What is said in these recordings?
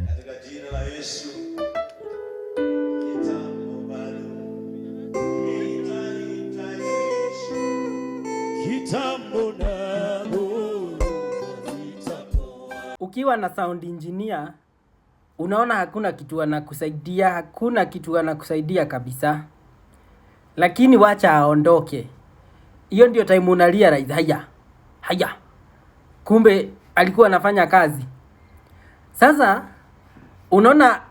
Katika jina la Yesu. Ukiwa na sound engineer, unaona hakuna kitu anakusaidia, hakuna kitu anakusaidia kabisa. Lakini wacha aondoke. Hiyo ndio time una realize, haya. Kumbe alikuwa anafanya kazi. Sasa unaona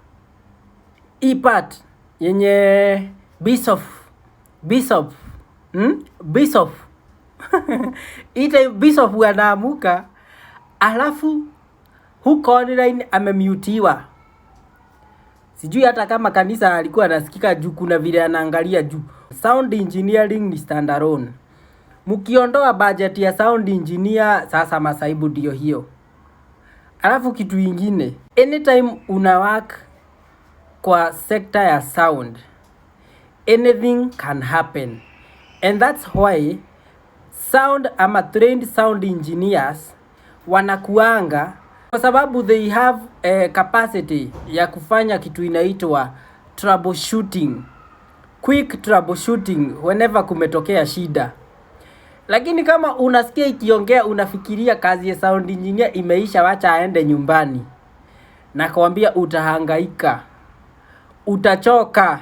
hii part yenye Bishop ita Bishop anaamuka, alafu huko online amemutiwa. Sijui hata kama kanisa alikuwa anasikika juu kuna vile anaangalia juu. Sound engineering ni standalone. Mukiondoa budget ya sound engineer, sasa masaibu ndio hiyo. Alafu kitu ingine, anytime una work kwa sector ya sound, anything can happen. And that's why sound ama trained sound engineers wanakuanga, kwa sababu they have a capacity ya kufanya kitu inaitwa troubleshooting, quick troubleshooting whenever kumetokea shida. Lakini kama unasikia ikiongea unafikiria kazi ya sound engineer imeisha, wacha aende nyumbani. Nakwambia utahangaika, utachoka,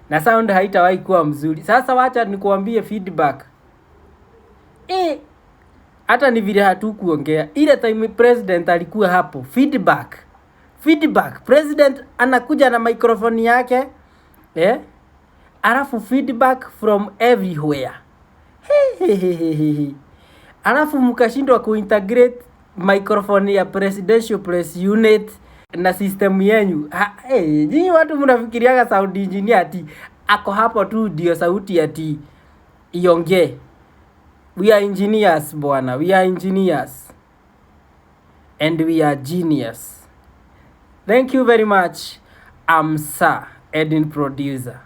na sound haitawahi kuwa mzuri. Sasa wacha nikuambie feedback. Hata ni vile hatukuongea. Ile time president alikuwa hapo, feedback. President anakuja na microphone yake. Alafu feedback from everywhere. Alafu mkashindwa kuintegrate microphone ya presidential press unit na system yenu. Nyinyi watu mnafikiriaga sound engineer ati ako hapo tu ndio sauti ati iongee. We are engineers bwana, we are engineers. And we are genius. Thank you very much. I'm Sir Edin Producer.